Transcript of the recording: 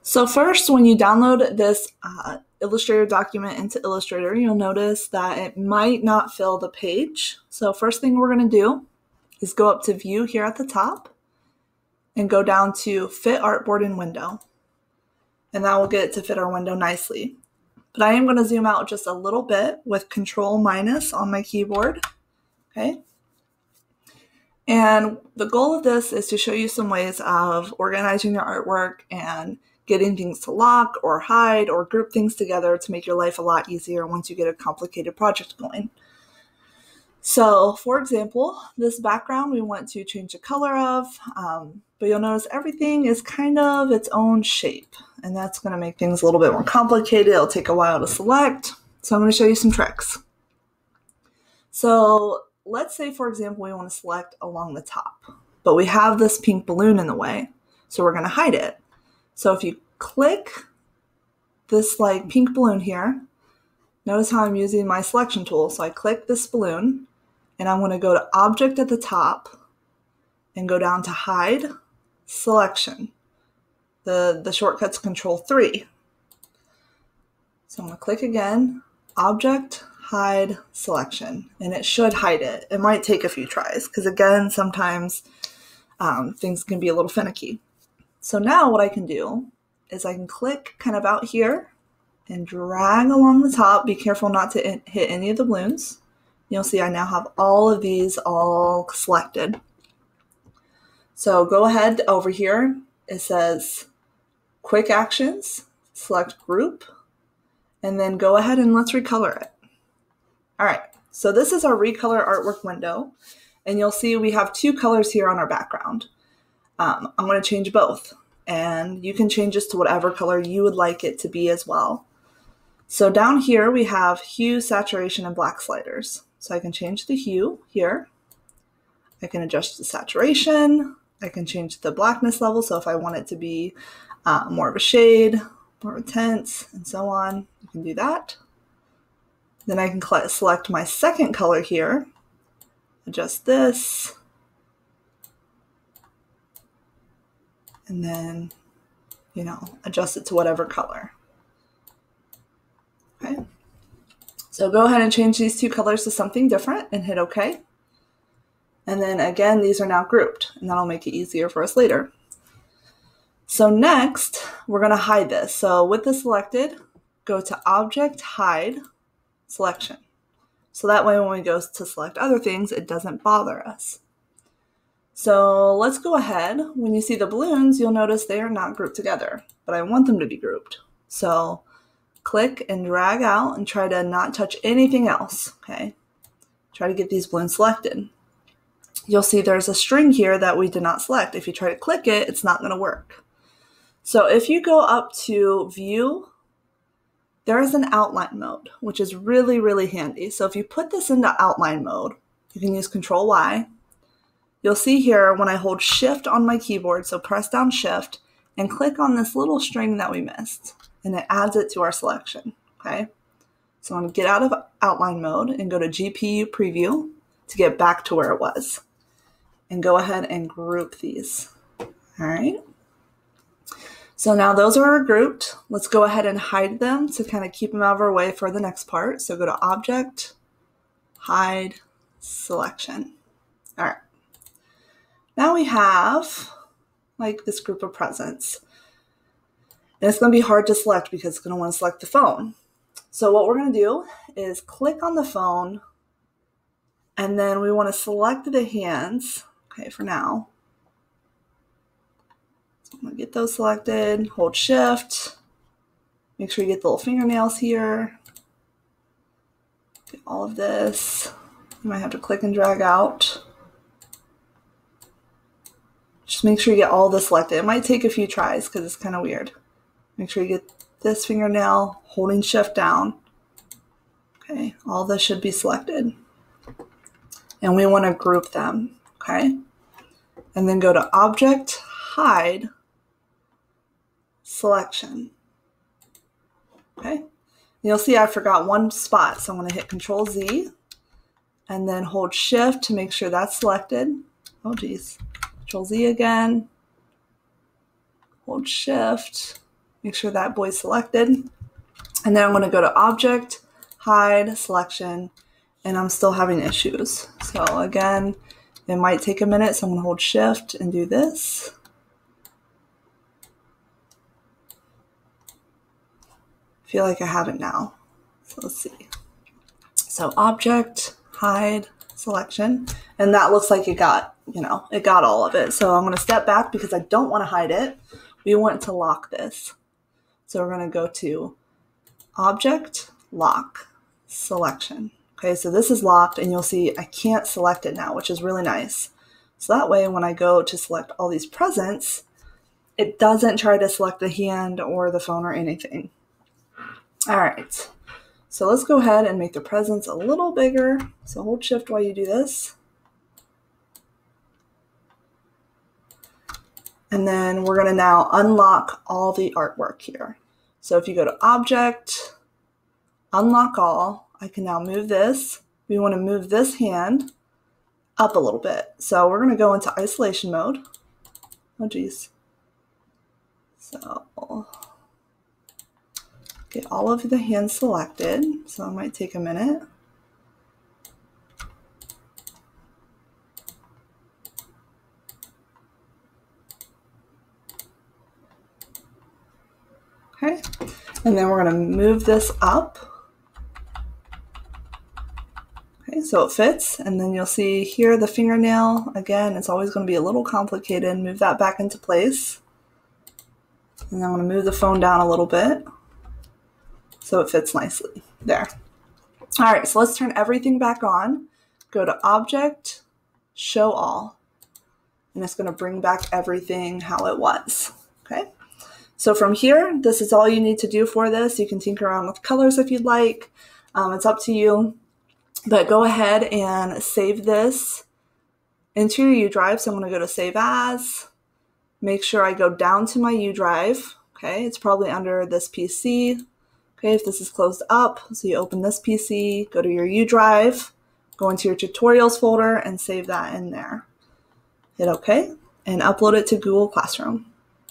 So first, when you download this Illustrator document into Illustrator, you'll notice that it might not fill the page. So first thing we're going to do is go up to View here at the top and go down to Fit Artboard in Window. And that will get it to fit our window nicely. But I am going to zoom out just a little bit with Control- on my keyboard. Okay. And the goal of this is to show you some ways of organizing your artwork and getting things to lock or hide or group things together to make your life a lot easier once you get a complicated project going. So, for example, this background we want to change the color of, but you'll notice everything is kind of its own shape, and that's going to make things a little bit more complicated. It'll take a while to select, so I'm going to show you some tricks. So let's say, for example, we want to select along the top, but we have this pink balloon in the way, so we're going to hide it. So if you click this pink balloon here, notice how I'm using my selection tool. So I click this balloon and I'm going to go to Object at the top and go down to Hide, Selection. The shortcut's Control-3. So I'm going to click again, Object, Hide, Selection, and it should hide it. It might take a few tries because, again, sometimes things can be a little finicky. So now what I can do is I can click kind of out here and drag along the top. Be careful not to hit any of the balloons. You'll see I now have all of these all selected. So go ahead over here. It says Quick Actions, select Group, and then go ahead and let's recolor it. All right, so this is our Recolor Artwork window, and you'll see we have two colors here on our background. I'm going to change both, and you can change this to whatever color you would like it to be as well. So down here we have hue, saturation, and black sliders. So I can change the hue here. I can adjust the saturation. I can change the blackness level. So if I want it to be more of a shade, more of a tint, and so on, you can do that. Then I can select my second color here, adjust this, and then, adjust it to whatever color. Okay. So go ahead and change these two colors to something different and hit OK. And then again, these are now grouped, and that'll make it easier for us later. So next, we're going to hide this. So with this selected, go to Object, Hide, Selection. So that way when we go to select other things, it doesn't bother us. So let's go ahead. When you see the balloons, you'll notice they are not grouped together, but I want them to be grouped. So click and drag out and try to not touch anything else, okay? Try to get these balloons selected. You'll see there's a string here that we did not select. If you try to click it, it's not going to work. So if you go up to View, there is an outline mode, which is really, really handy. So if you put this into outline mode, you can use Control-Y. You'll see here when I hold Shift on my keyboard, so press down Shift and click on this little string that we missed, and it adds it to our selection, okay? So I'm going to get out of outline mode and go to GPU Preview to get back to where it was, and go ahead and group these, all right? So now those are grouped. Let's go ahead and hide them to kind of keep them out of our way for the next part. So go to Object, Hide, Selection. All right. Now we have this group of presents. And it's going to be hard to select because it's going to want to select the phone. So what we're going to do is click on the phone, and then we want to select the hands, okay, for now. So I'm going to get those selected, hold Shift, make sure you get the little fingernails here, get all of this. You might have to click and drag out. Just make sure you get all this selected. It might take a few tries because it's kind of weird. Make sure you get this fingernail, holding Shift down. Okay, all this should be selected. And we want to group them, okay? And then go to Object, Hide, Selection. Okay? You'll see I forgot one spot, so I'm going to hit Control-Z and then hold Shift to make sure that's selected. Oh, geez. Control-Z again. Hold Shift. Make sure that boy's selected. And then I'm going to go to Object, Hide, Selection, and I'm still having issues. So again, it might take a minute, so I'm going to hold Shift and do this. I feel like I have it now. So let's see. So Object, Hide, Selection, and that looks like it got, it got all of it. So I'm going to step back because I don't want to hide it. We want to lock this. So we're going to go to Object, Lock, Selection. Okay, so this is locked, and you'll see I can't select it now, which is really nice. So that way, when I go to select all these presents, it doesn't try to select the hand or the phone or anything. All right, so let's go ahead and make the presents a little bigger. So hold Shift while you do this. And then we're going to now unlock all the artwork here. So if you go to Object, Unlock All, I can now move this. We want to move this hand up a little bit. So we're going to go into isolation mode. Oh, geez. So get all of the hands selected. So it might take a minute. Okay, and then we're going to move this up. Okay, so it fits, and then you'll see here the fingernail. Again, it's always going to be a little complicated. Move that back into place. And I'm going to move the phone down a little bit so it fits nicely. There. All right, so let's turn everything back on. Go to Object, Show All, and it's going to bring back everything how it was. Okay. So from here, this is all you need to do for this. You can tinker around with colors if you'd like. It's up to you. But go ahead and save this into your U drive. So I'm going to go to Save As. Make sure I go down to my U drive. Okay, it's probably under this PC. Okay, if this is closed up, so you open this PC, go to your U drive, go into your tutorials folder, and save that in there. Hit OK, and upload it to Google Classroom.